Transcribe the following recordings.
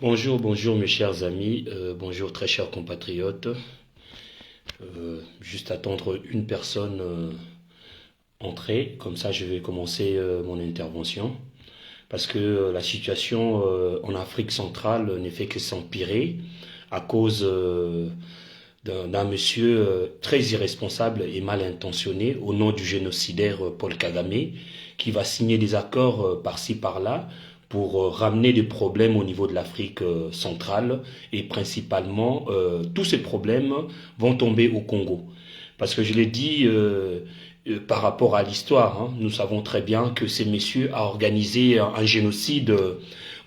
Bonjour, bonjour mes chers amis, bonjour très chers compatriotes. Juste attendre une personne entrer, comme ça je vais commencer mon intervention. Parce que la situation en Afrique centrale ne fait que s'empirer à cause d'un monsieur très irresponsable et mal intentionné au nom du génocidaire Paul Kagame qui va signer des accords par-ci par-là pour ramener des problèmes au niveau de l'Afrique centrale et principalement tous ces problèmes vont tomber au Congo. Parce que je l'ai dit par rapport à l'histoire, hein, nous savons très bien que ces messieurs ont organisé un génocide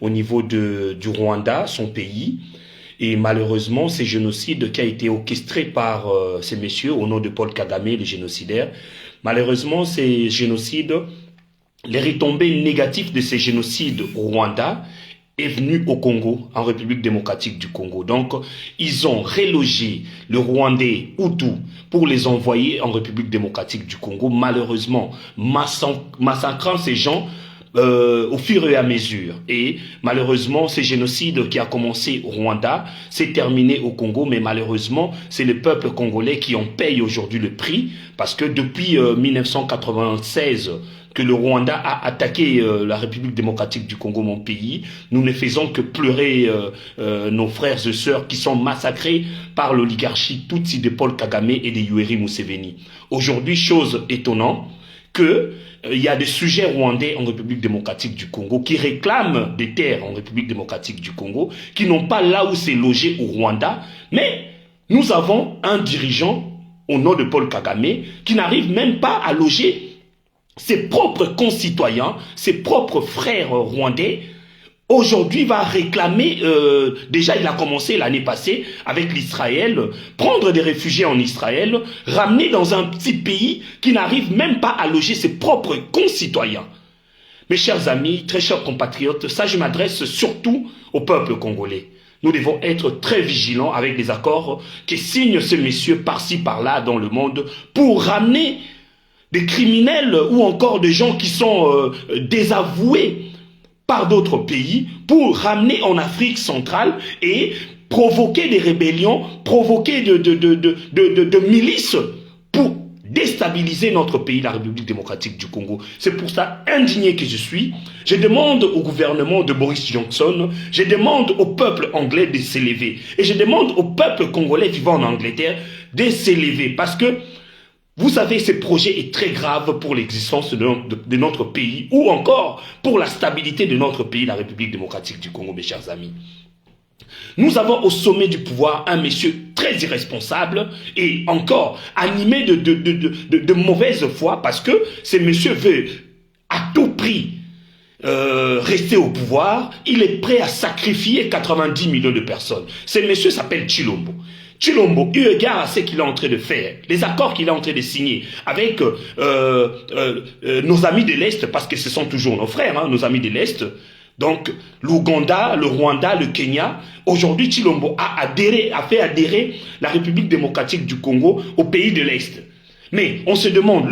au niveau du Rwanda, son pays, et malheureusement, ces génocides qui a été orchestré par ces messieurs au nom de Paul Kagame, les génocidaires, malheureusement, ces génocides, les retombées négatives de ces génocides au Rwanda est venu au Congo, en République démocratique du Congo. Donc, ils ont relogé le Rwandais Hutu pour les envoyer en République démocratique du Congo, malheureusement, massacrant ces gens au fur et à mesure. Et malheureusement, ce génocide qui a commencé au Rwanda s'est terminé au Congo, mais malheureusement, c'est le peuple congolais qui en paye aujourd'hui le prix, parce que depuis 1996, que le Rwanda a attaqué la République démocratique du Congo, mon pays, nous ne faisons que pleurer nos frères et sœurs qui sont massacrés par l'oligarchie Tutsi de Paul Kagame et de Yoweri Museveni. Aujourd'hui, chose étonnante, que il y a des sujets rwandais en République démocratique du Congo qui réclament des terres en République démocratique du Congo, qui n'ont pas là où c'est logé au Rwanda, mais nous avons un dirigeant au nom de Paul Kagame qui n'arrive même pas à loger ses propres concitoyens, ses propres frères rwandais. Aujourd'hui, va réclamer, déjà il a commencé l'année passée avec l'Israël, prendre des réfugiés en Israël, ramener dans un petit pays qui n'arrive même pas à loger ses propres concitoyens. Mes chers amis, très chers compatriotes, ça je m'adresse surtout au peuple congolais. Nous devons être très vigilants avec les accords que signent ces messieurs par-ci par-là dans le monde pour ramener des criminels ou encore des gens qui sont désavoués par d'autres pays pour ramener en Afrique centrale et provoquer des rébellions, provoquer de milices pour déstabiliser notre pays, la République démocratique du Congo. C'est pour ça, indigné que je suis, je demande au gouvernement de Boris Johnson, je demande au peuple anglais de s'élever et je demande au peuple congolais vivant en Angleterre de s'élever parce que vous savez, ce projet est très grave pour l'existence de notre pays ou encore pour la stabilité de notre pays, la République démocratique du Congo, mes chers amis. Nous avons au sommet du pouvoir un monsieur très irresponsable et encore animé de mauvaise foi parce que ce monsieur veut à tout prix rester au pouvoir. Il est prêt à sacrifier 90 millions de personnes. Ce monsieur s'appelle Tshilombo. Tshilombo, eu égard à ce qu'il est en train de faire, les accords qu'il est en train de signer avec nos amis de l'Est, parce que ce sont toujours nos frères, hein, nos amis de l'Est, donc l'Ouganda, le Rwanda, le Kenya, aujourd'hui Tshilombo a fait adhérer la République démocratique du Congo au pays de l'Est. Mais on se demande,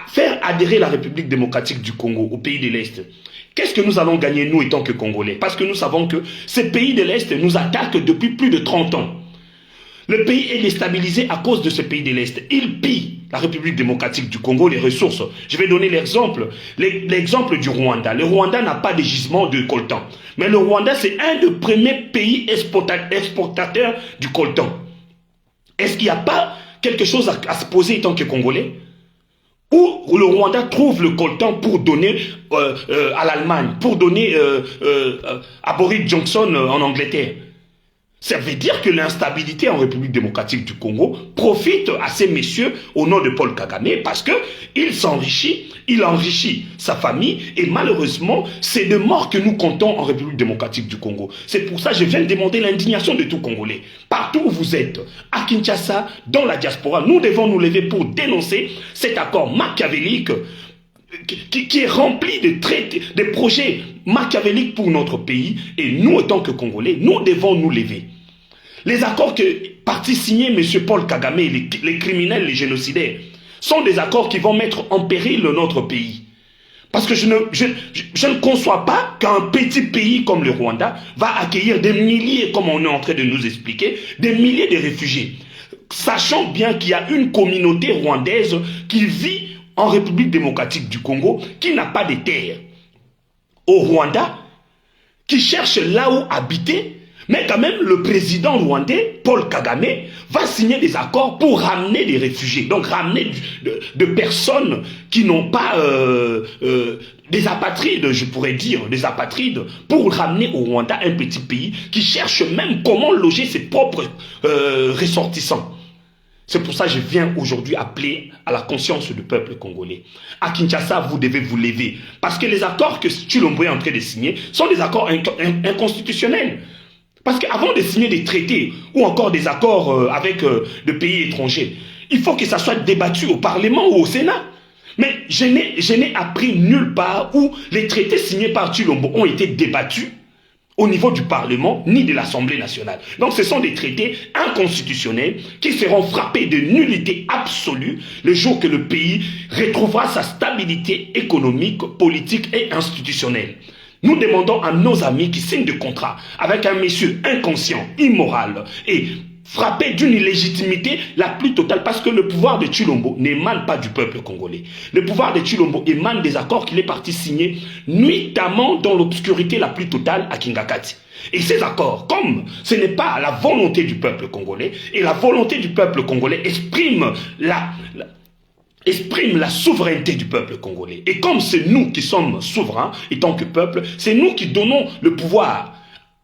faire adhérer la République démocratique du Congo au pays de l'Est, qu'est-ce que nous allons gagner nous étant que Congolais? Parce que nous savons que ces pays de l'Est nous attaquent depuis plus de 30 ans. Le pays est déstabilisé à cause de ce pays de l'Est. Il pille la République démocratique du Congo, les ressources. Je vais donner l'exemple du Rwanda. Le Rwanda n'a pas de gisement de coltan. Mais le Rwanda, c'est un des premiers pays exportateurs du coltan. Est-ce qu'il n'y a pas quelque chose à se poser en tant que Congolais? Où le Rwanda trouve le coltan pour donner à l'Allemagne, pour donner à Boris Johnson en Angleterre. Ça veut dire que l'instabilité en République démocratique du Congo profite à ces messieurs au nom de Paul Kagame parce qu'il s'enrichit, il enrichit sa famille et malheureusement, c'est de morts que nous comptons en République démocratique du Congo. C'est pour ça que je viens de demander l'indignation de tout Congolais. Partout où vous êtes, à Kinshasa, dans la diaspora, nous devons nous lever pour dénoncer cet accord machiavélique qui est rempli de projets machiavéliques pour notre pays. Et nous, en tant que Congolais, nous devons nous lever. Les accords que parti signé M. Paul Kagame, les criminels, les génocidaires, sont des accords qui vont mettre en péril notre pays. Parce que je ne conçois pas qu'un petit pays comme le Rwanda va accueillir des milliers, comme on est en train de nous expliquer, des milliers de réfugiés. Sachant bien qu'il y a une communauté rwandaise qui vit en République démocratique du Congo, qui n'a pas de terre. Au Rwanda, qui cherche là où habiter, mais quand même le président rwandais, Paul Kagame, va signer des accords pour ramener des réfugiés, donc ramener de personnes qui n'ont pas des apatrides, je pourrais dire, des apatrides, pour ramener au Rwanda un petit pays qui cherche même comment loger ses propres ressortissants. C'est pour ça que je viens aujourd'hui appeler à la conscience du peuple congolais. À Kinshasa, vous devez vous lever. Parce que les accords que Tshilombo est en train de signer sont des accords inconstitutionnels. Parce qu'avant de signer des traités ou encore des accords avec des pays étrangers, il faut que ça soit débattu au Parlement ou au Sénat. Mais je n'ai appris nulle part où les traités signés par Tshilombo ont été débattus au niveau du Parlement ni de l'Assemblée nationale. Donc ce sont des traités inconstitutionnels qui seront frappés de nullité absolue le jour que le pays retrouvera sa stabilité économique, politique et institutionnelle. Nous demandons à nos amis qui signent des contrats avec un monsieur inconscient, immoral et frappé d'une illégitimité la plus totale, parce que le pouvoir de Tshilombo n'émane pas du peuple congolais. Le pouvoir de Tshilombo émane des accords qu'il est parti signer nuitamment dans l'obscurité la plus totale à Kingakati. Et ces accords, comme ce n'est pas la volonté du peuple congolais, et la volonté du peuple congolais exprime la souveraineté du peuple congolais. Et comme c'est nous qui sommes souverains, et tant que peuple, c'est nous qui donnons le pouvoir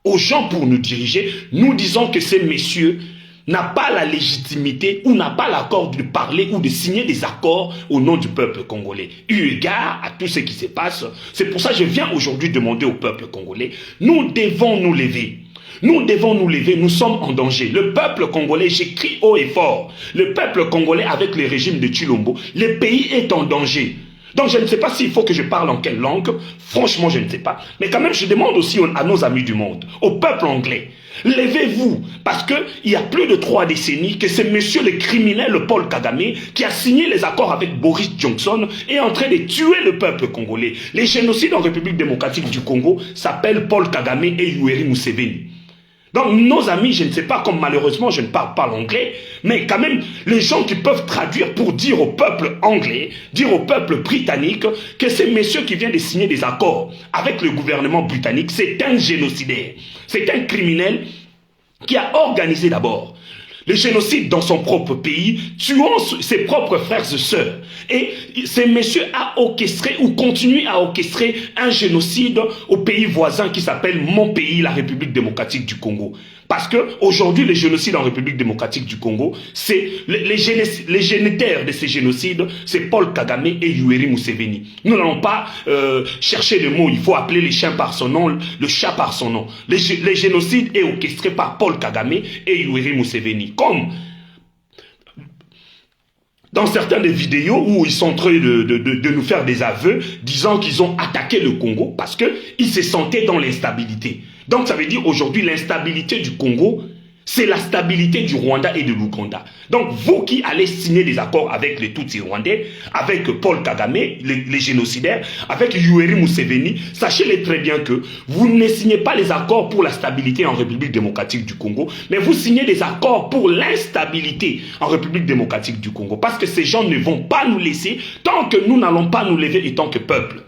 aux gens pour nous diriger, nous disons que ces messieurs n'a pas la légitimité ou n'a pas l'accord de parler ou de signer des accords au nom du peuple congolais. Eu égard à tout ce qui se passe, c'est pour ça que je viens aujourd'hui demander au peuple congolais, nous devons nous lever. Nous devons nous lever, nous sommes en danger. Le peuple congolais, j'écris haut et fort, le peuple congolais avec le régime de Tshilombo, le pays est en danger. Donc je ne sais pas s'il faut que je parle en quelle langue, franchement je ne sais pas. Mais quand même je demande aussi à nos amis du monde, au peuple anglais, levez-vous, parce qu'il y a plus de 3 décennies que ce monsieur le criminel Paul Kagame, qui a signé les accords avec Boris Johnson, est en train de tuer le peuple congolais. Les génocides en République démocratique du Congo s'appellent Paul Kagame et Yoweri Museveni. Donc nos amis, je ne sais pas, comme malheureusement je ne parle pas l'anglais, mais quand même les gens qui peuvent traduire pour dire au peuple anglais, dire au peuple britannique que ces messieurs qui viennent de signer des accords avec le gouvernement britannique, c'est un génocidaire, c'est un criminel qui a organisé d'abord le génocide dans son propre pays, tuant ses propres frères et sœurs. Et ces messieurs a orchestré ou continue à orchestrer un génocide au pays voisin qui s'appelle mon pays, la République démocratique du Congo. Parce que aujourd'hui, le génocide en République démocratique du Congo, c'est les génitaires de ces génocides, c'est Paul Kagame et Yoweri Museveni. Nous n'allons pas chercher le mot, il faut appeler les chiens par son nom, le chat par son nom. Le génocide est orchestré par Paul Kagame et Yoweri Museveni. Comme dans certaines des vidéos où ils sont en train de nous faire des aveux, disant qu'ils ont attaqué le Congo parce qu'ils se sentaient dans l'instabilité. Donc ça veut dire aujourd'hui l'instabilité du Congo, c'est la stabilité du Rwanda et de l'Ouganda. Donc vous qui allez signer des accords avec les Tutsis rwandais, avec Paul Kagame, les génocidaires, avec Yoweri Museveni, sachez-le très bien que vous ne signez pas les accords pour la stabilité en République démocratique du Congo, mais vous signez des accords pour l'instabilité en République démocratique du Congo. Parce que ces gens ne vont pas nous laisser tant que nous n'allons pas nous lever en tant que peuple.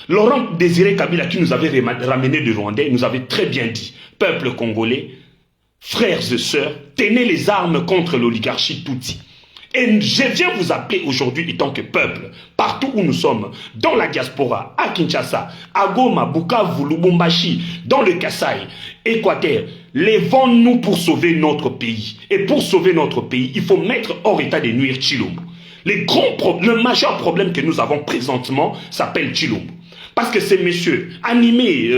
Laurent Désiré Kabila, qui nous avait ramené de Rwandais, nous avait très bien dit, peuple congolais, frères et sœurs, tenez les armes contre l'oligarchie Tutsi. Et je viens vous appeler aujourd'hui en tant que peuple, partout où nous sommes, dans la diaspora, à Kinshasa, à Goma, Bukavu, Lubumbashi, dans le Kasaï, Équateur, levons-nous pour sauver notre pays. Et pour sauver notre pays, il faut mettre hors état de nuire Tshilombo. Le majeur problème que nous avons présentement s'appelle Tshilombo. Parce que ces messieurs, animés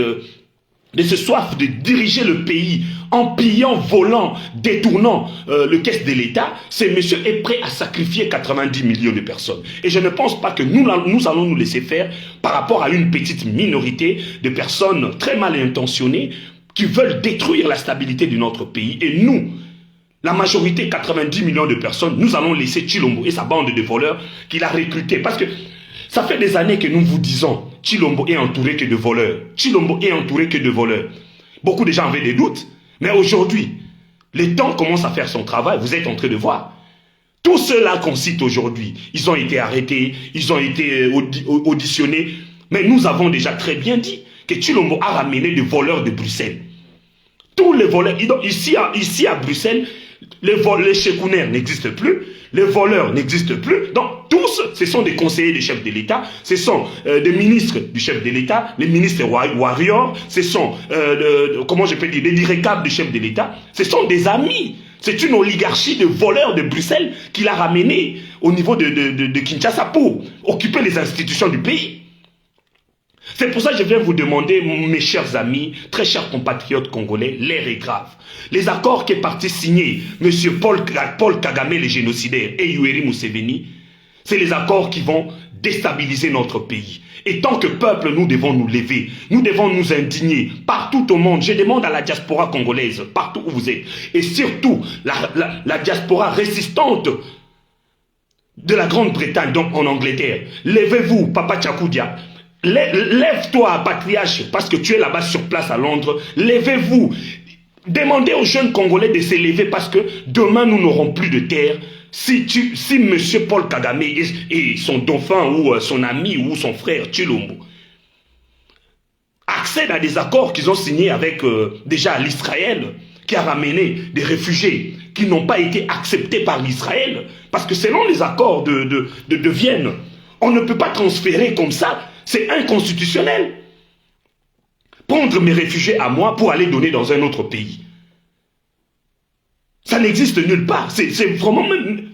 de ce soif de diriger le pays en pillant, volant, détournant le caisse de l'État, ces messieurs est prêt à sacrifier 90 millions de personnes. Et je ne pense pas que nous allons nous laisser faire par rapport à une petite minorité de personnes très mal intentionnées qui veulent détruire la stabilité de notre pays. Et nous, la majorité, 90 millions de personnes, nous allons laisser Tshilombo et sa bande de voleurs qu'il a recrutés. Parce que Ça fait des années que nous vous disons, Tshilombo est entouré que de voleurs. Tshilombo est entouré que de voleurs. Beaucoup de gens avaient des doutes. Mais aujourd'hui, le temps commence à faire son travail. Vous êtes en train de voir. Tous ceux-là qu'on cite aujourd'hui, ils ont été arrêtés, ils ont été auditionnés. Mais nous avons déjà très bien dit que Tshilombo a ramené des voleurs de Bruxelles. Tous les voleurs, ici à Bruxelles, les chekounaires n'existent plus, les voleurs n'existent plus. Donc tous, ce sont des conseillers du chef de l'État, ce sont des ministres du chef de l'État, les ministres warriors, ce sont, comment je peux dire, les directeurs du chef de l'État, ce sont des amis. C'est une oligarchie de voleurs de Bruxelles qui l'a ramené au niveau de Kinshasa pour occuper les institutions du pays. C'est pour ça que je viens vous demander, mes chers amis, très chers compatriotes congolais, l'air est grave. Les accords qui est parti signer M. Paul Kagame, le génocidaire, et Yoweri Museveni, c'est les accords qui vont déstabiliser notre pays. Et tant que peuple, nous devons nous lever, nous devons nous indigner partout au monde. Je demande à la diaspora congolaise, partout où vous êtes, et surtout la diaspora résistante de la Grande-Bretagne, donc en Angleterre. Levez-vous, Papa Tchakoudia. Lève-toi, patriarche, parce que tu es là-bas sur place à Londres. Levez-vous. Demandez aux jeunes Congolais de se lever parce que demain, nous n'aurons plus de terre. Si M. Paul Kagame et son dauphin ou son ami ou son frère Tshilombo accèdent à des accords qu'ils ont signés avec déjà l'Israël, qui a ramené des réfugiés qui n'ont pas été acceptés par l'Israël, parce que selon les accords de Vienne, on ne peut pas transférer comme ça. C'est inconstitutionnel. Prendre mes réfugiés à moi pour aller donner dans un autre pays. Ça n'existe nulle part. C'est vraiment même...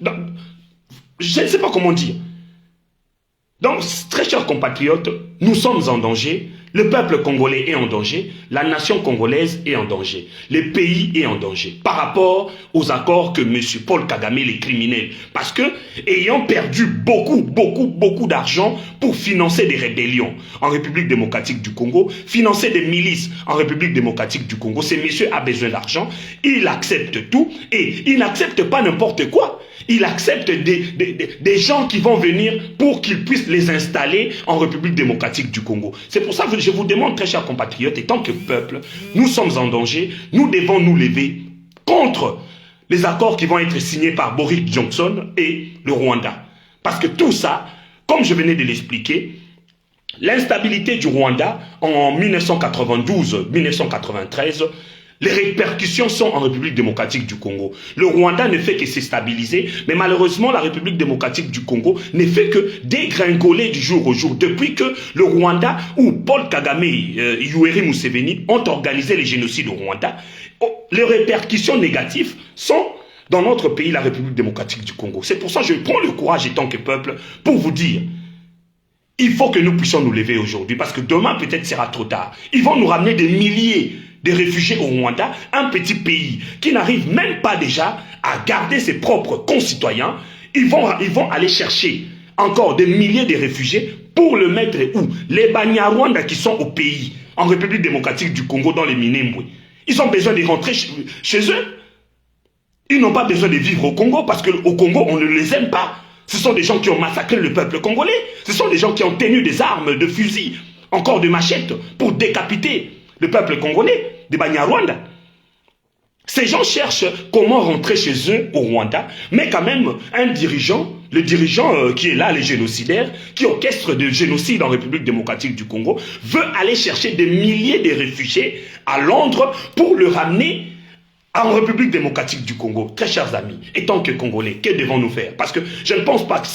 Je ne sais pas comment dire. Donc, très chers compatriotes, nous sommes en danger. Le peuple congolais est en danger. La nation congolaise est en danger. Le pays est en danger. Par rapport aux accords que M. Paul Kagame, les criminels, parce que, ayant perdu beaucoup d'argent pour financer des rébellions en République démocratique du Congo, financer des milices en République démocratique du Congo, ce monsieur a besoin d'argent, il accepte tout et il n'accepte pas n'importe quoi. Il accepte des gens qui vont venir pour qu'ils puissent les installer en République démocratique du Congo. C'est pour ça que je vous demande, très chers compatriotes, et tant que peuple, nous sommes en danger, nous devons nous lever contre les accords qui vont être signés par Boris Johnson et le Rwanda. Parce que tout ça, comme je venais de l'expliquer, l'instabilité du Rwanda en 1992-1993, les répercussions sont en République démocratique du Congo. Le Rwanda ne fait que se stabiliser, mais malheureusement, la République démocratique du Congo ne fait que dégringoler du jour au jour. Depuis que le Rwanda, où Paul Kagame, Yoweri Museveni ont organisé les génocides au Rwanda, les répercussions négatives sont dans notre pays, la République démocratique du Congo. C'est pour ça que je prends le courage en tant que peuple pour vous dire, il faut que nous puissions nous lever aujourd'hui, parce que demain peut-être sera trop tard. Ils vont nous ramener des milliers de réfugiés au Rwanda, un petit pays qui n'arrive même pas déjà à garder ses propres concitoyens. Ils vont aller chercher encore des milliers de réfugiés pour le mettre où? Les Banyarwanda qui sont au pays, en République démocratique du Congo, dans les Minembwe. Ils ont besoin de rentrer chez eux. Ils n'ont pas besoin de vivre au Congo parce qu'au Congo, on ne les aime pas. Ce sont des gens qui ont massacré le peuple congolais. Ce sont des gens qui ont tenu des armes, de fusils, encore de machettes pour décapiter le peuple congolais, des Banyarwanda. Ces gens cherchent comment rentrer chez eux au Rwanda, mais quand même un dirigeant, le dirigeant qui est là, les génocidaires, qui orchestre de génocide en République démocratique du Congo, veut aller chercher des milliers de réfugiés à Londres pour le ramener en République démocratique du Congo. Très chers amis, et tant que Congolais, que devons-nous faire? Parce que je ne pense pas que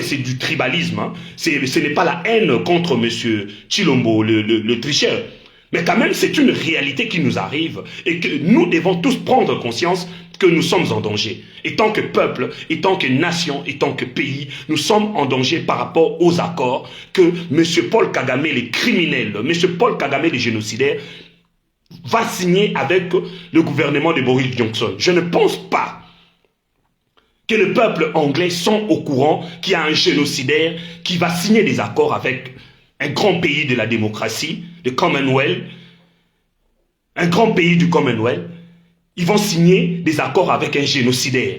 c'est du tribalisme, hein. Ce n'est pas la haine contre M. Tshilombo, le tricheur. Mais quand même, c'est une réalité qui nous arrive et que nous devons tous prendre conscience que nous sommes en danger. Et tant que peuple, et tant que nation, et tant que pays, nous sommes en danger par rapport aux accords que M. Paul Kagame, les criminels, M. Paul Kagame, les génocidaires, va signer avec le gouvernement de Boris Johnson. Je ne pense pas que le peuple anglais sont au courant qu'il y a un génocidaire qui va signer des accords avec un grand pays de la démocratie, le Commonwealth, un grand pays du Commonwealth. Ils vont signer des accords avec un génocidaire.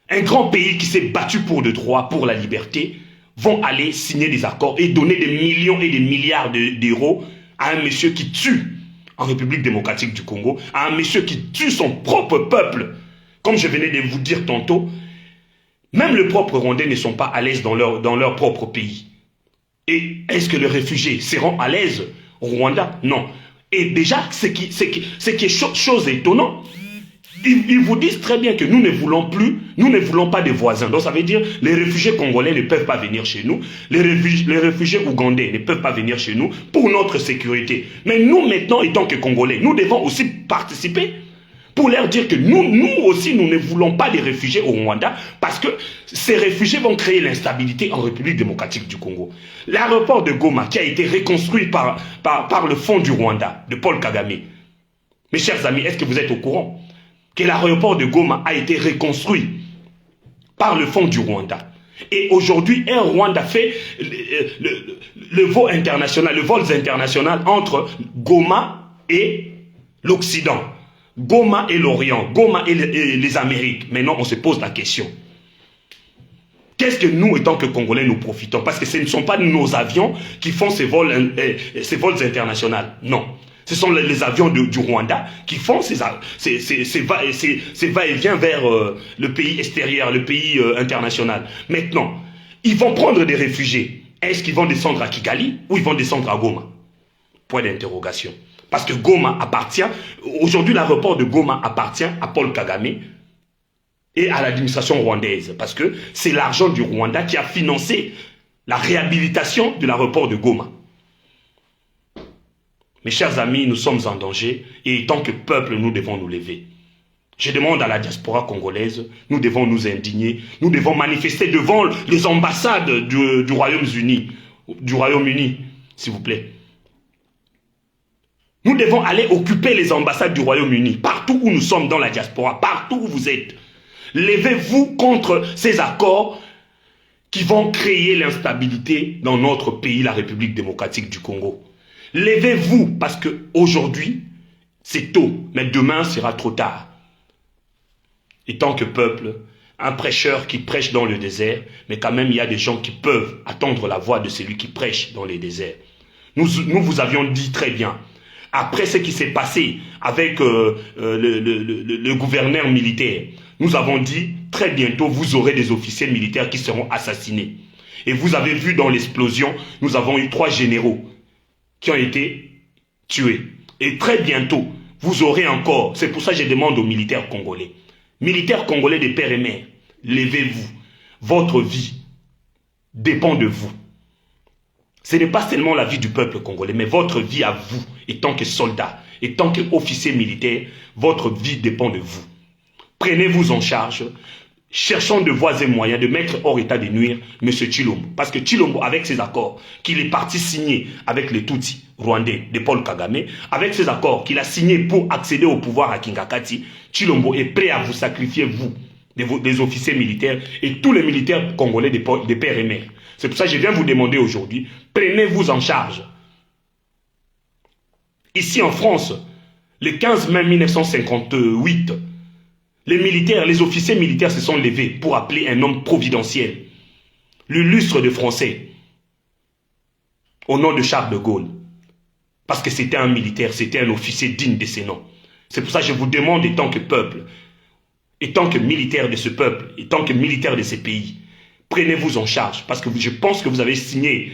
Un grand pays qui s'est battu pour le droit, pour la liberté, vont aller signer des accords et donner des millions et des milliards d'euros à un monsieur qui tue en République démocratique du Congo, à un monsieur qui tue son propre peuple. Comme je venais de vous dire tantôt, même les propres Rwandais ne sont pas à l'aise dans leur propre pays. Et est-ce que les réfugiés seront à l'aise au Rwanda? Non. Et déjà, ce qui est chose étonnante, ils vous disent très bien que nous ne voulons pas des voisins. Donc ça veut dire les réfugiés congolais ne peuvent pas venir chez nous, les réfugiés ougandais ne peuvent pas venir chez nous pour notre sécurité. Mais nous maintenant, étant que Congolais, nous devons aussi participer pour leur dire que nous aussi, nous ne voulons pas des réfugiés au Rwanda parce que ces réfugiés vont créer l'instabilité en République démocratique du Congo. L'aéroport de Goma qui a été reconstruit par le fonds du Rwanda, de Paul Kagame. Mes chers amis, est-ce que vous êtes au courant que l'aéroport de Goma a été reconstruit par le fonds du Rwanda? Et aujourd'hui, Air Rwanda fait le vol international entre Goma et l'Occident. Goma et l'Orient, Goma et les Amériques. Maintenant, on se pose la question. Qu'est-ce que nous, étant que Congolais, nous profitons? Parce que ce ne sont pas nos avions qui font ces vols internationaux. Non. Ce sont les avions du Rwanda qui font ces va-et-vient vers le pays extérieur, le pays international. Maintenant, ils vont prendre des réfugiés. Est-ce qu'ils vont descendre à Kigali ou ils vont descendre à Goma? Point d'interrogation. Parce que Goma appartient, aujourd'hui l'aéroport de Goma appartient à Paul Kagame et à l'administration rwandaise. Parce que c'est l'argent du Rwanda qui a financé la réhabilitation de l'aéroport de Goma. Mes chers amis, nous sommes en danger et en tant que peuple, nous devons nous lever. Je demande à la diaspora congolaise, nous devons nous indigner, nous devons manifester devant les ambassades du Royaume-Uni, s'il vous plaît. Nous devons aller occuper les ambassades du Royaume-Uni, partout où nous sommes dans la diaspora, partout où vous êtes. Levez-vous contre ces accords qui vont créer l'instabilité dans notre pays, la République démocratique du Congo. Levez-vous parce qu'aujourd'hui, c'est tôt, mais demain sera trop tard. Et tant que peuple, un prêcheur qui prêche dans le désert, mais quand même il y a des gens qui peuvent attendre la voix de celui qui prêche dans les déserts. Nous vous avions dit très bien, après ce qui s'est passé avec le gouverneur militaire, nous avons dit, très bientôt, vous aurez des officiers militaires qui seront assassinés. Et vous avez vu dans l'explosion, nous avons eu 3 généraux qui ont été tués. Et très bientôt, vous aurez encore, c'est pour ça que je demande aux militaires congolais, militaires congolais de père et mère, levez-vous. Votre vie dépend de vous. Ce n'est pas seulement la vie du peuple congolais, mais votre vie à vous, en tant que soldat, en tant qu'officier militaire, votre vie dépend de vous. Prenez-vous en charge, cherchons de voies et moyens de mettre hors état de nuire M. Tshilombo. Parce que Tshilombo, avec ses accords qu'il est parti signer avec les Tutsis rwandais de Paul Kagame, avec ces accords qu'il a signés pour accéder au pouvoir à Kingakati, Tshilombo est prêt à vous sacrifier, vous, des officiers militaires et tous les militaires congolais de père et mère. C'est pour ça que je viens vous demander aujourd'hui, prenez-vous en charge. Ici en France, le 15 mai 1958, les militaires, les officiers militaires se sont levés pour appeler un homme providentiel, l'illustre de Français, au nom de Charles de Gaulle. Parce que c'était un militaire, c'était un officier digne de ses noms. C'est pour ça que je vous demande, en tant que peuple, en tant que militaire de ce peuple, en tant que militaire de ces pays, prenez-vous en charge. Parce que je pense que vous avez signé,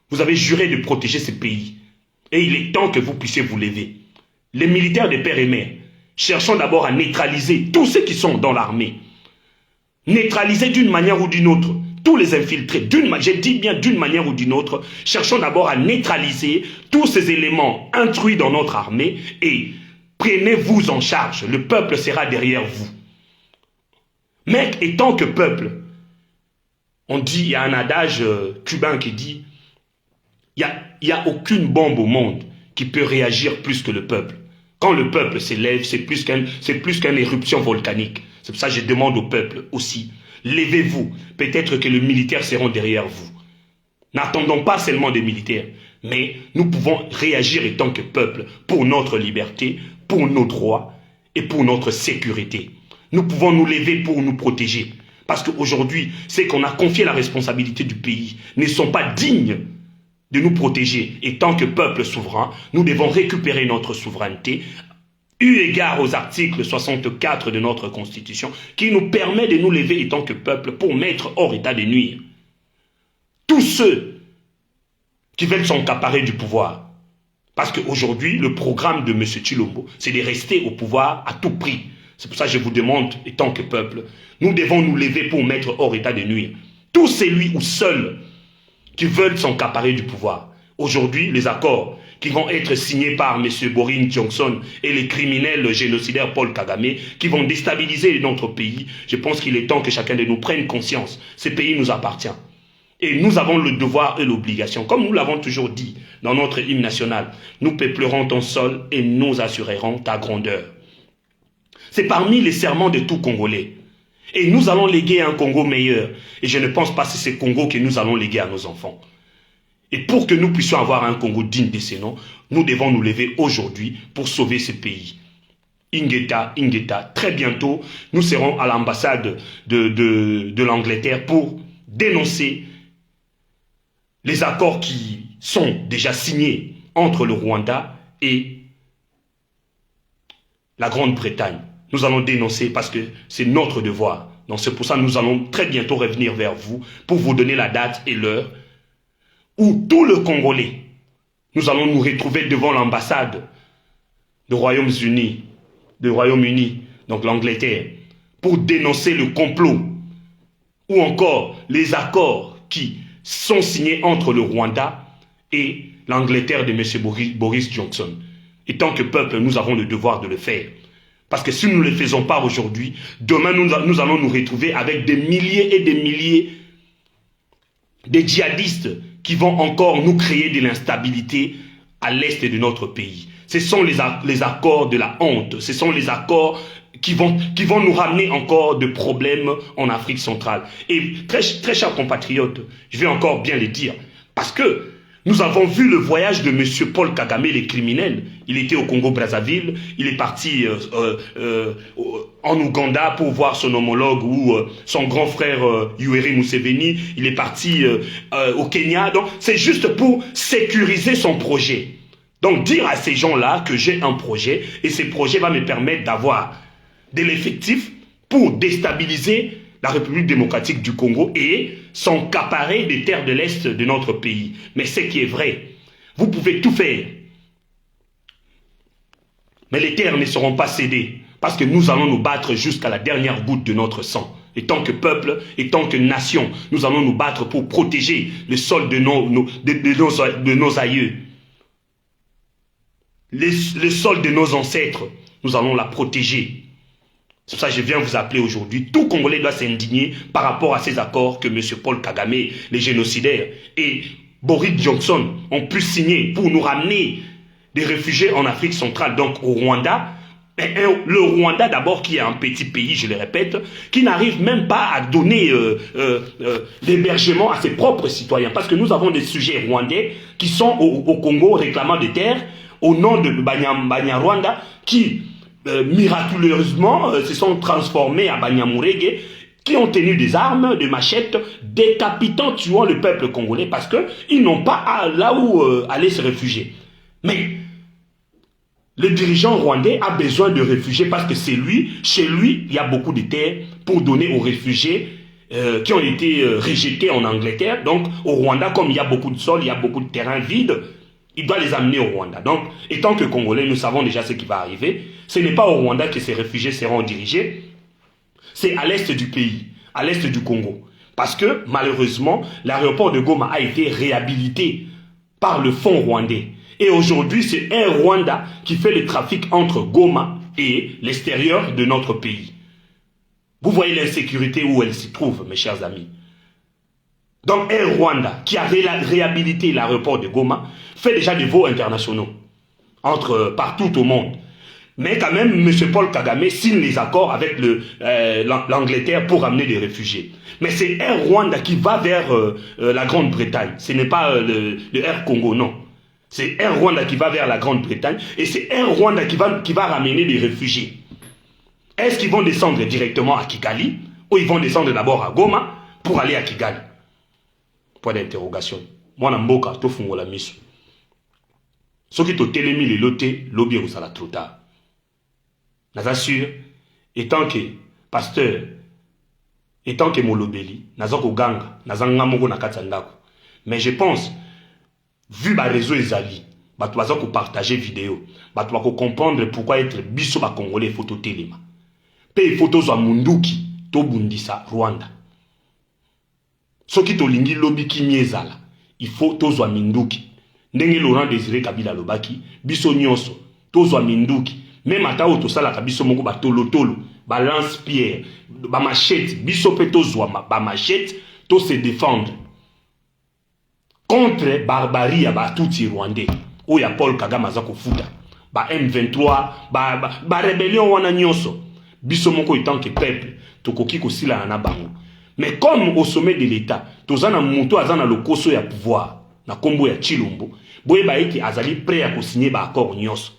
vous avez juré de protéger ces pays. Et il est temps que vous puissiez vous lever. Les militaires de père et mère, cherchons d'abord à neutraliser tous ceux qui sont dans l'armée. Neutraliser d'une manière ou d'une autre tous les infiltrés. Je dis bien d'une manière ou d'une autre. Cherchons d'abord à neutraliser tous ces éléments introduits dans notre armée et prenez-vous en charge. Le peuple sera derrière vous. Mais étant que peuple, on dit, il y a un adage cubain qui dit, il n'y a aucune bombe au monde qui peut réagir plus que le peuple. Quand le peuple s'élève, c'est plus qu'une éruption volcanique. C'est pour ça que je demande au peuple aussi, levez-vous. Peut-être que les militaires seront derrière vous. N'attendons pas seulement des militaires, mais nous pouvons réagir en tant que peuple pour notre liberté, pour nos droits et pour notre sécurité. Nous pouvons nous lever pour nous protéger. Parce qu'aujourd'hui, ceux qu'on a confié la responsabilité du pays ne sont pas dignes de nous protéger. Et tant que peuple souverain, nous devons récupérer notre souveraineté, eu égard aux articles 64 de notre Constitution, qui nous permet de nous lever en tant que peuple pour mettre hors état de nuire tous ceux qui veulent s'accaparer du pouvoir. Parce qu'aujourd'hui, le programme de M. Tshilombo, c'est de rester au pouvoir à tout prix. C'est pour ça que je vous demande, en tant que peuple, nous devons nous lever pour mettre hors état de nuire tous celui ou seuls qui veulent s'accaparer du pouvoir. Aujourd'hui, les accords qui vont être signés par M. Boris Johnson et les criminels génocidaires Paul Kagame, qui vont déstabiliser notre pays, je pense qu'il est temps que chacun de nous prenne conscience. Ce pays nous appartient. Et nous avons le devoir et l'obligation, comme nous l'avons toujours dit dans notre hymne national, nous peuplerons ton sol et nous assurerons ta grandeur. C'est parmi les serments de tout Congolais. Et nous allons léguer un Congo meilleur. Et je ne pense pas que c'est ce Congo que nous allons léguer à nos enfants. Et pour que nous puissions avoir un Congo digne de ce nom, nous devons nous lever aujourd'hui pour sauver ce pays. Ingeta, très bientôt, nous serons à l'ambassade de l'Angleterre pour dénoncer les accords qui sont déjà signés entre le Rwanda et la Grande-Bretagne. Nous allons dénoncer parce que c'est notre devoir. Donc c'est pour ça que nous allons très bientôt revenir vers vous pour vous donner la date et l'heure où tout le Congolais, nous allons nous retrouver devant l'ambassade du Royaume-Uni, donc l'Angleterre, pour dénoncer le complot ou encore les accords qui sont signés entre le Rwanda et l'Angleterre de M. Boris Johnson. Et tant que peuple, nous avons le devoir de le faire. Parce que si nous ne le faisons pas aujourd'hui, demain nous allons nous retrouver avec des milliers et des milliers de djihadistes qui vont encore nous créer de l'instabilité à l'est de notre pays. Ce sont les accords de la honte, ce sont les accords qui vont nous ramener encore de problèmes en Afrique centrale. Et très chers compatriotes, je vais encore bien le dire, parce que nous avons vu le voyage de M. Paul Kagame, les criminels. Il était au Congo-Brazzaville, il est parti en Ouganda pour voir son homologue ou son grand frère Yoweri Museveni. Il est parti au Kenya. Donc, c'est juste pour sécuriser son projet. Donc, dire à ces gens-là que j'ai un projet et ce projet va me permettre d'avoir de l'effectif pour déstabiliser la République démocratique du Congo et s'accaparer des terres de l'Est de notre pays. Mais ce qui est vrai, vous pouvez tout faire. Mais les terres ne seront pas cédées parce que nous allons nous battre jusqu'à la dernière goutte de notre sang. Et tant que peuple, et tant que nation, nous allons nous battre pour protéger le sol de nos aïeux. Le sol de nos ancêtres, nous allons la protéger. C'est pour ça que je viens vous appeler aujourd'hui. Tout Congolais doit s'indigner par rapport à ces accords que M. Paul Kagame, les génocidaires, et Boris Johnson ont pu signer pour nous ramener des réfugiés en Afrique centrale, donc au Rwanda. Le Rwanda d'abord qui est un petit pays, je le répète, qui n'arrive même pas à donner l'hébergement à ses propres citoyens. Parce que nous avons des sujets rwandais qui sont au Congo réclamant des terres au nom de Banyarwanda qui miraculeusement se sont transformés à Banyamulenge, qui ont tenu des armes, des machettes, décapitant, tuant le peuple congolais parce qu'ils n'ont pas là où aller se réfugier. Mais le dirigeant rwandais a besoin de réfugiés parce que c'est lui, chez lui, il y a beaucoup de terres pour donner aux réfugiés qui ont été rejetés en Angleterre. Donc au Rwanda, comme il y a beaucoup de sol, il y a beaucoup de terrains vides, il doit les amener au Rwanda. Donc, étant que Congolais, nous savons déjà ce qui va arriver. Ce n'est pas au Rwanda que ces réfugiés seront dirigés. C'est à l'est du pays, à l'est du Congo. Parce que, malheureusement, l'aéroport de Goma a été réhabilité par le fonds rwandais. Et aujourd'hui, c'est Air Rwanda qui fait le trafic entre Goma et l'extérieur de notre pays. Vous voyez l'insécurité où elle s'y trouve, mes chers amis. Donc Air Rwanda, qui a réhabilité l'aéroport de Goma, fait déjà des vols internationaux partout au monde. Mais quand même, M. Paul Kagame signe les accords avec l'Angleterre pour amener des réfugiés. Mais c'est Air Rwanda qui va vers la Grande-Bretagne. Ce n'est pas le Air Congo, non. C'est Air Rwanda qui va vers la Grande-Bretagne et c'est Air Rwanda qui va ramener des réfugiés. Est-ce qu'ils vont descendre directement à Kigali Ou ils vont descendre d'abord à Goma pour aller à Kigali. Point d'interrogation. Moi, na mboka, to fungo la misu. Ce qui te télémi les lotés, l'objet vous sera trop tard. Naza sûr, étant que pasteur, étant que molobeli, naza ko ganga, naza ngamoko na katsandako. Mais je pense, vu ba réseau ezali, ba tu vas ko partager vidéo, ba tu vas ko comprendre pourquoi être biso ba congolais photo téléma. Pe photo zo munduki, to bundisa Rwanda. Ce qui to lingi lobi ki miezala, il faut to zo minduki. Ndenge Laurent Désiré Kabila lobaki, biso nyonso, to zo minduki. Même ata o to sala ka biso moko ba tolo tolo, ba lance pierre, ba machette, biso pe to zo ba machette, to se défendre contre barbarie ba touti rwandais. O ya Paul Kagame azako futa. Ba M23, ba rébellion wana nyonso. Biso moko étant que peuple, tokoki ko sila na bango. Mais comme au sommet de l'État, tozana muto azana lokoso ya pouvoir, na kombo ya Chilombo, boye ba eki azali prêt à ko signer ba accord nyonso.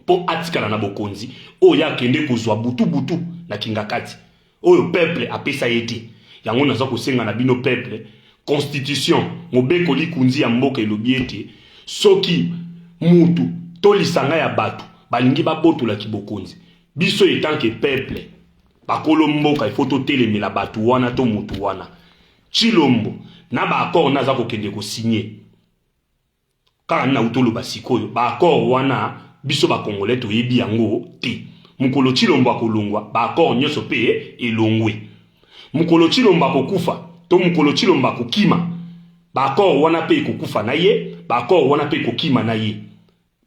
Po atikala na bokonzi, o ya kende kozwa butu butu na kingakati. Oyo peuple apesa yete. Yango naza ko senga na bino peuple, constitution, mobeko likunzi ya mboka elobi ete, soki mutu to lisanga ya batu, balingi ba botola ki bokonzi. Biso etant que peuple, bakolo mboka il faut to telemela batu wana to mutu wana. Chilombo na ba accord naza ko kende ko signer. Kaka na utolo basikoyo, ba accord wana biso ba congolais to yebi yango te. Mukolo Chilombo akolongwa, ba accord nyoso pe elongwe. Mukolo Chilombo akokufa, to mukolo Chilombo akokima. Ba accord wana pe kokufa na ye, ba accord wana pe kokima na ye.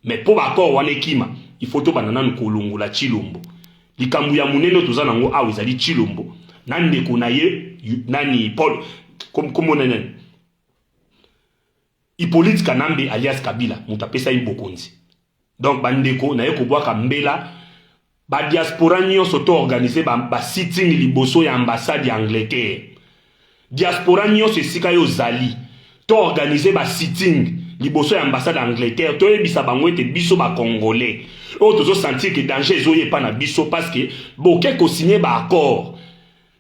Mais pour ba accord wana ekima, il faut to banana nkolongo la Chilombo. Likambu ya munene tozana ngo awe ezali Chilombo. Nande ko na ye nani Paul comme nani. Hippolyte Kanambe alias Kabila, mutapesa ibokonzi. Donc bandeko na ye ko bwaka mbela ba diaspora nyonso to organiser ba sitting liboso ya ambassade ya Angleterre. Diaspora nyonso esika yo zali to organiser ba sitting liboso ya ambassade Angleterre, to yebisa bango ete biso ba congolais. O tozo sentir que danger ezoye pa na biso parce que boke ko signer ba accord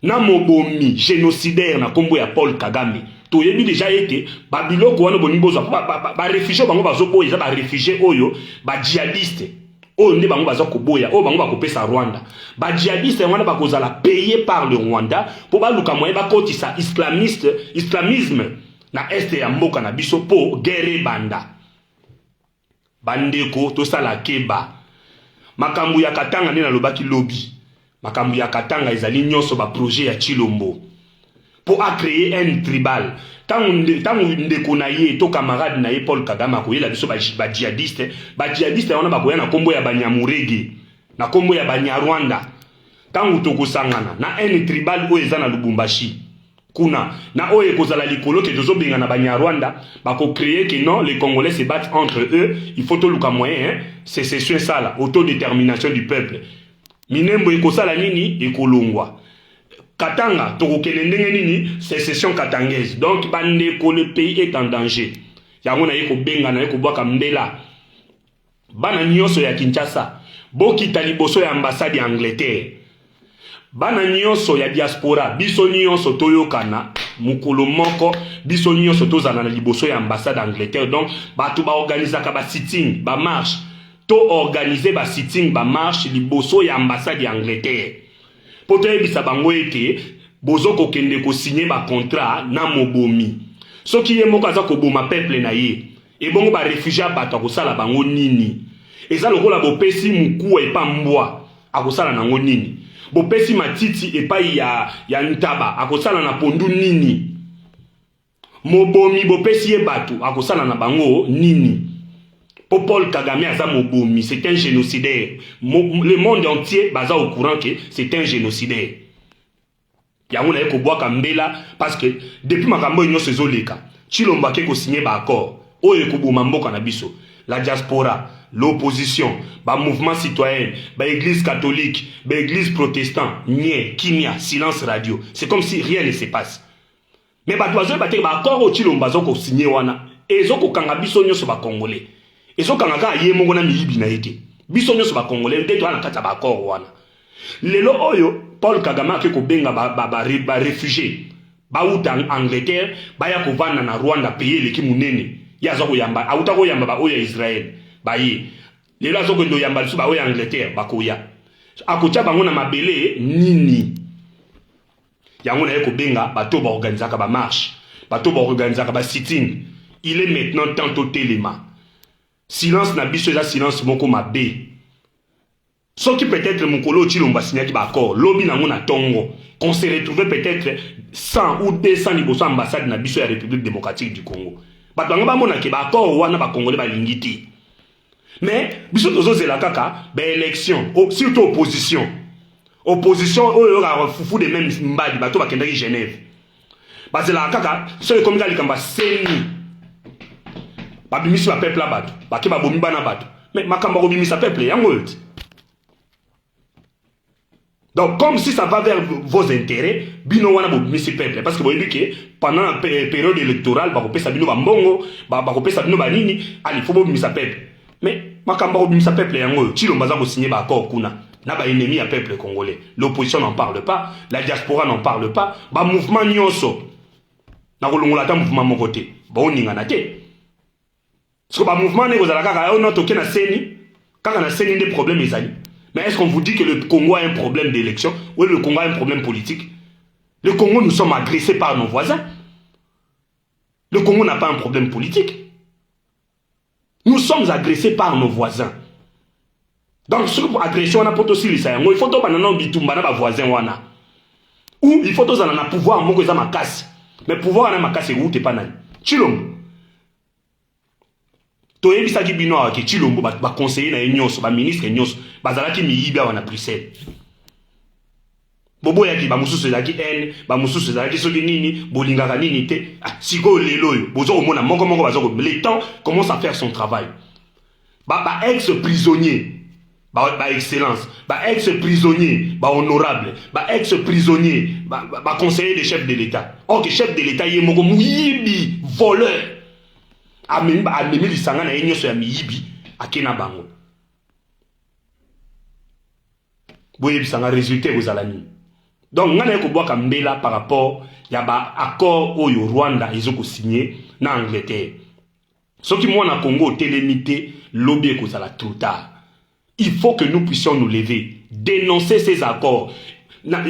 na mobomi génocidaire na kombo ya Paul Kagame. To yebi déjà ete ba biloko wana boni bozo ba réfugié bango bazoboya za ba réfugié oyo ba djihadiste oyo nde bango bazo koboya oyo bango bakopesa Rwanda. Ba djihadiste wana bakozala payé par le Rwanda pour ba luka moyen ba kotisa islamisme na este ya mboka na biso po guerre banda. Bandeko to sala keba. Makambu ya Katanga nena lobaki lobby. Makambu ya Katanga ezali nyonso ba projet ya Chilombo. Pour créer un tribal. Tant ndeko na ye to camarade na ye Paul Kagame ko yela biso ba djihadiste wana ba koya na kombo ya Banyamurege, na kombo ya Banyarwanda. Tant tokosangana na un tribal o ezana Lubumbashi. Kuna na oye kozala likolo ke tozo benga na Banyarwanda ba ko créer que non les Congolais se battent entre eux, il faut to luka moyen sécession ça la autodétermination du peuple. Minembo ekosala nini ekolongwa. Katanga tokokende ndenge nini sécession katangaise. Donc bandeko le pays est en danger. Yango na yeko benga na yeko bwaka mbela. Bana nyonso ya Kinshasa bokita liboso ya ambassade ya Angleterre. Bana nyonso ya diaspora biso nyonso toyokana mukolo moko biso nyonso tozana na liboso ya ambassade Angleterre. Donc batu ba organiser ka ba sitting ba marche to organiser ba sitting ba marche liboso ya ambassade ya Angleterre. Poto ebisa bango ete bozo ko kende ko signer ba contrat na mobomi. Soki ye moko aza ko boma peuple na ye e bongo ba réfugié bato akosala bango nini. Eza lokola bopesi muku e pambwa akosala nango nini. Bopesi matiti epai ya ntaba akosala na pondu nini. Mobomi bopesi ye batu akosala na bango nini. Paul Kagame aza mobomi, c'est un génocidaire. Le monde entier baza au courant que c'est un génocidaire. Yango na yeko bwaka mbela parce que depuis makambo nyonso ezoleka Chilombo ke ko signer ba accord oyo ko boma mboka na biso. La diaspora, l'opposition, ba mouvement citoyen, ba église catholique, ba église protestant, nie, kimia, silence radio. C'est comme si rien ne se passe. Mais ba doazo ba te ba accord o Chilombo bazo ko signer wana. Ezoko kanga biso nyonso ba congolais. Ezoko kanga ka ye mongo na miyibi na ete. Biso nyonso ba congolais nde to ana kata ba accord wana. Lelo oyo Paul Kagame a ko benga ba réfugié ba uta Angleterre ba ya ko vanda na Rwanda payer leki munene ya zo ko yamba auta ko yamba ba oya Israël ba yi lelo zo ko ndo yamba su ba oya Angleterre ba ko ya akocha bango na mabele nini yango na ko benga bato ba organiser ka ba marche bato ba organiser ka ba sitting. Il est maintenant tant au téléma silence na biso ya silence moko mabe. Ce qui peut-être mon colo Chilomba signé qui d'accord, lobby na mona tongo, qu'on se retrouve peut-être 100 ou 200 niboso ambassade na biso ya République démocratique du Congo. Ba tanga ba mona ke ba accord wana ba congolais ba lingiti. Mais biso tozo zela kaka ba élection, surtout opposition. Opposition oyo ga fufu de même mbadi bato ba kendaki Genève. Ba zela kaka so comme ga likamba seni. Ba bimisi ba peuple la bato, ba ke ba bomi bana bato. Mais makamba ko bimisa peuple yango yote. Donc, comme si ça va vers vos intérêts, bino wana bo misi peuple. Parce que vous voyez que pendant la période électorale, ba kopesa bino ba mbongo, ba kopesa bino ba nini, allez, faut bo misa peuple. Mais makamba ko misa peuple yango, Chilomba za ko signer ba accord kuna. Na ba ennemi à peuple congolais. L'opposition n'en parle pas, la diaspora n'en parle pas, ba mouvement nyonso. Na ko longola ta mouvement mon côté. Ba oninga na te. Parce que ba mouvement ne ko zala kaka on toke na seni, kaka na seni des problèmes ezali. Mais est-ce qu'on vous dit que le Congo a un problème d'élection? Oui, le Congo a un problème politique. Le Congo, nous sommes agressés par nos voisins. Le Congo n'a pas un problème politique. Nous sommes agressés par nos voisins. Donc, sur l'agression, on a pas aussi les saillants. Il faut que nous ayons voisins. Ou il faut que nous ayons un pouvoir. Mais pouvoir, on a casse où t'es pas nan. Chilombo. Toyebisaki bino ke Chilombo ba conseiller na nyonso ba ministre nyonso bazalaki miyiba wana Bruxelles. Bobo yaki ba mususu zaki en ba mususu zaki soki nini bolingaka nini te siko lelo yo bozo komona moko bazoko le temps commence à faire son travail. Ba ex prisonnier ba excellence ba ex prisonnier ba honorable ba ex prisonnier ba conseiller des chefs de l'État. OK, chef de l'État yé moko muyibi voleur. Amemi lisanga na yenyoso ya miyibi akena bango. Boye bisanga résultat aux alani. Donc ngana ko boka mbela par rapport ya ba accord oyo Rwanda ezoko signé na Angleterre. Soki moi na Congo télémité lobby ko sala trop tard. Il faut que nous puissions nous lever, dénoncer ces accords. Na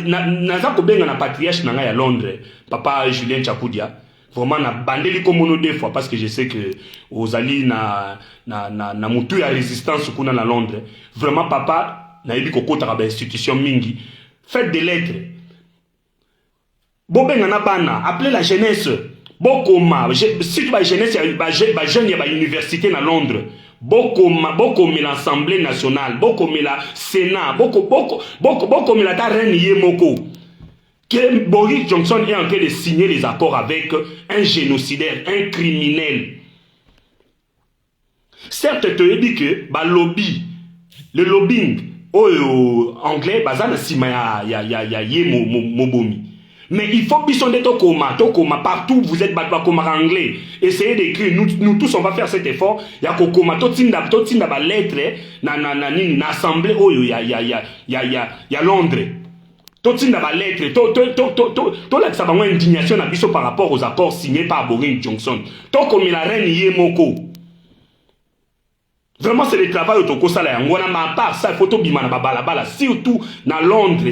ko benga na patriarche na ya Londres, papa Julien Chakudia. Vraiment na bandeli komono deux fois parce que je sais que aux alliés na mutu ya résistance kuna na Londres. Vraiment papa na yebi kokota ba institution mingi. Faites des lettres. Bobenga na bana, appelez la jeunesse. Bokoma, si ba jeunesse ba jeune ya ba université na Londres. Bokoma l'Assemblée nationale, bokoma la Sénat, bokoma la ta reine yemoko. Que Boris Johnson est en train de signer les accords avec un génocidaire, un criminel. Certes, tu as dit que le lobbying anglais, mais il faut que tokoma partout vous êtes comme anglais. Essayez d'écrire, nous tous on va faire cet effort. Il y a kokoma totinda ba lettre na assemblée ya Londres. Totinda ba lettre, la ça va indignation na biso par rapport aux accords signés par Boris Johnson. Comme la reine yemoko. Vraiment c'est le travail autoko sala yango na ma part ça photo bimana ba balabala surtout na Londres,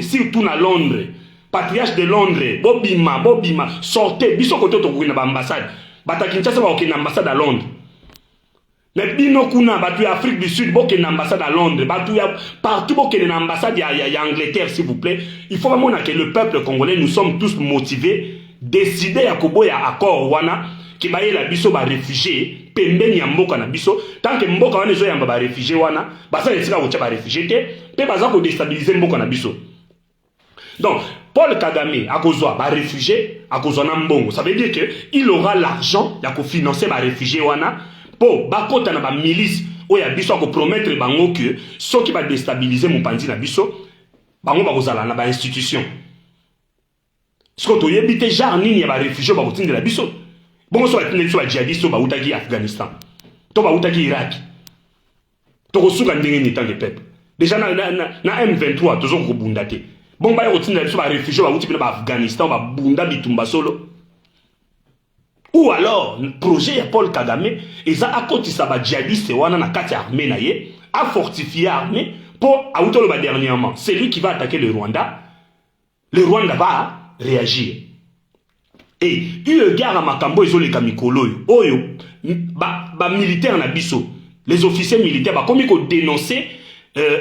patriarche de Londres, bobima sortez biso koto to na ba ambassade. Bata Kinshasa ba okina ambassade à Londres. Mais bino kuna batu ya Afrique du Sud boke na ambassade à Londres, batu ya partout boke na ambassade ya Angleterre s'il vous plaît. Il faut vraiment que le peuple congolais nous sommes tous motivés décider ya koboya accord wana ki baye la biso ba réfugié pembeni ya mboka na biso tant que mboka wana ezo yamba ba réfugié wana basa esika ko tia ba réfugié te pe baza ko déstabiliser mboka na biso. Donc Paul Kagame a kozwa ba réfugié a kozwa na mbongo, ça veut dire que il aura l'argent ya ko financer ba réfugié wana po bakota na ba milice oya biso ko promettre bango que soki ba déstabiliser mopanzi na biso bango ba kozala na ba institution. Ce que tu yebite genre nini ya ba réfugié ba kotinda la biso. Bon so atine so djihadiste ba utaki Afghanistan. To ba utaki Irak. To ko suka ndenge ni tant de peuple. Déjà na M23 toujours kobunda te. Bon ba yotina biso ba réfugiés ba wuti na Afghanistan ba bunda bitumba solo. Ou alors projet ya Paul Kagame eza akotisa ba djihadiste wana na kati armée na ye, a fortifier armée pour autolo ba dernièrement, c'est lui qui va attaquer le Rwanda. Le Rwanda va réagir. Et eu égard à makambo ezoleka mikolo oyo ba militaire na biso, les officiers militaires ba komi ko dénoncer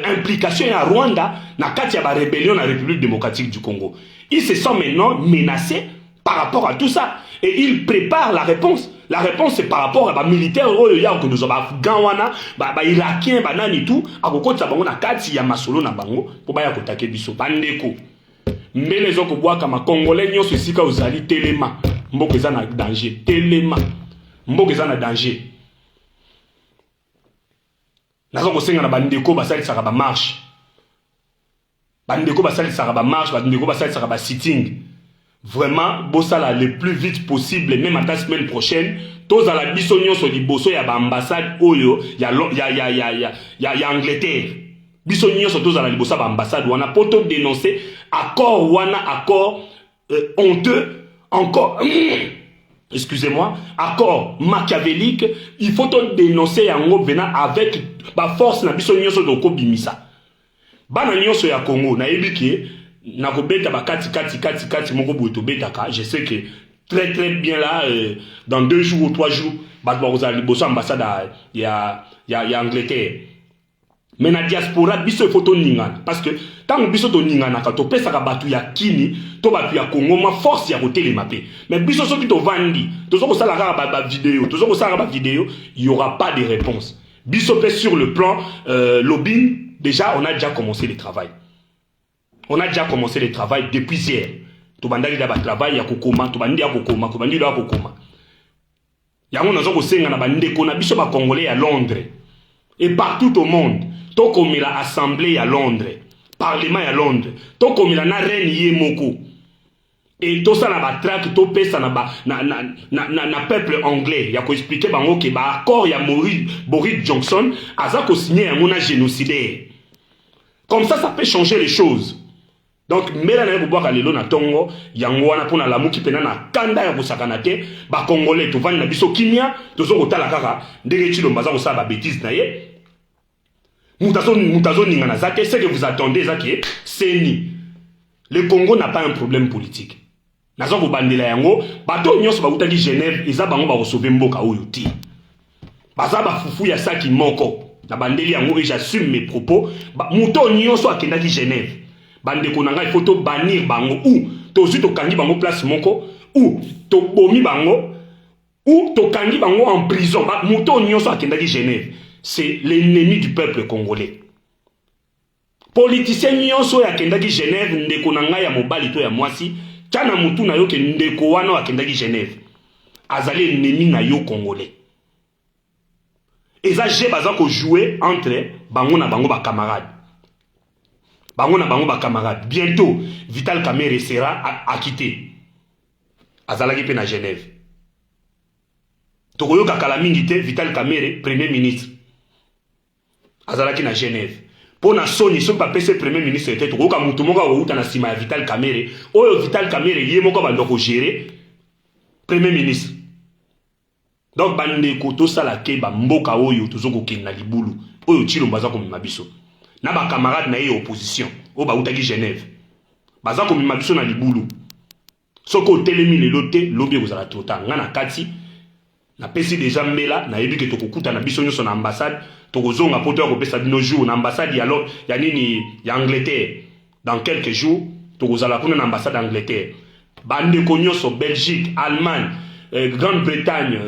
implication à Rwanda na kati ya ba rébellion na République démocratique du Congo. Ils se sont maintenant menacés par rapport à tout ça et ils préparent la réponse. La réponse c'est par rapport à ba militaire oyo ya ko nous afghans wana ba irakien ba nani tout akokotsa bango na kati ya masolo na bango po ba ya kotake biso bandeko. Mbele zoko bwaka ma congolais nyonso sika ozali telema mboko eza na danger telema mboko eza na danger. Nazo kosenga na bandeko basalisaka ba marche. Bandeko basalisaka ba marche, bandeko basalisaka ba sitting. Vraiment bosala le plus vite possible même à la semaine prochaine. Tous à la biso nyonso liboso ya ba ambassade oyo ya Angleterre. Biso nyonso tous à la liboso ba ambassade wana poto dénoncer accord wana accord honteux encore excusez-moi, accord machiavélique, il faut dénoncer yango venant avec ba force na biso nyonso doko bimisa. Bana nyonso ya Congo na ebiki na ko beta ba kati moko boto betaka, je sais que très bien là dans 2 jours ou 3 jours ba doit aux liboso ambassade ya Angleterre. Mais na diaspora biso photo ningana parce que tant biso to ningana ka to pesa ka batu ya kini to batu ya Congo ma force ya côté les mappé mais biso soki to vandi to zo ko sala ka ba vidéo to zo ko sala ba vidéo il y aura pas de réponse biso pe sur le plan lobbying déjà on a déjà commencé le travail depuis hier to bandaki da ba travail ya kokoma to bandi ya kokoma ko bandi ya kokoma yango nazo ko senga na bandeko na biso ba congolais à Londres et partout au monde. Tant comme il a assemblée à Londres, parlement à Londres, tant comme il a na reine yemoko. Et tout ça na ba traque, tout pesa na peuple anglais. Ya ko expliquer bango ke ba accord ya Boris Johnson aza ko signer un mona génocidaire. Comme ça peut changer les choses. Donc mela na boboka lelo na tongo yango wana pona la muki pena na kanda ya kusakana te ba congolais to vandi na biso kimia to zo kotala kaka ndenge chilomba za ko sala ba bêtise na ye. Moutazo Ningana, c'est ce que vous attendez, c'est ni. Le Congo n'a pas un problème politique. Nazo ko bandela yango, bato nyonso ba utaki Genève, eza bango ba recevoir mboka oyo ti. Baza ba fufu ya saki moko. Na bandeli yango et j'assume mes propos. Muto nyonso akendaki Genève. Bandeko nanga il faut to bannir bango ou to zu to kangi bango place moko ou to bomi bango ou to kangi bango en prison. Muto nyonso akendaki Genève. C'est l'ennemi du peuple congolais. Politicien nyonso ya kendaki Genève ndeko nanga ya mobali to ya mwasi, tana mutu na yo ke ndeko wana wa kendaki Genève. Azali ennemi na yo congolais. Eza je baza ko jouer entre bango na bango ba camarades. Bango na bango ba camarades. Bientôt Vital Kamerhe sera acquitté. Azalaki pe na Genève. Tokoyo kakala mingi te Vital Kamerhe premier ministre. Azalaki na Genève. Pour na soni so pa pese premier ministre était to ka mutu moko ko uta na sima ya Vital Kamerhe. Oyo Vital Kamerhe ye moko ba ndoko gérer premier ministre. Donc bande ko to sala ke ba mboka oyo to zoko kenna libulu. Oyo Tshilombo baza ko mimabiso. Na ba camarade na ye opposition. O ba utaki Genève. Baza ko mimabiso na libulu. Soko telemi le loté lobi ko zala tota ngana kati. Na pesi déjà mbela na yebi ke tokokuta na biso nyonso na ambassade tokozonga poto ya kopesa bino jour na ambassade ya nini ya Angleterre dans quelques jours tokozala kuna na ambassade Angleterre bandeko nyonso Belgique Allemagne Grande-Bretagne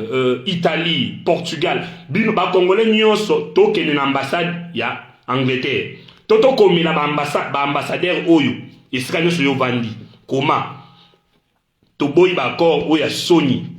Italie Portugal bino ba congolais nyonso tokende na ambassade ya Angleterre toto komela ba ambassadeur oyo esika nyonso yo vandi koma toboyi ba accord oyo ya Sony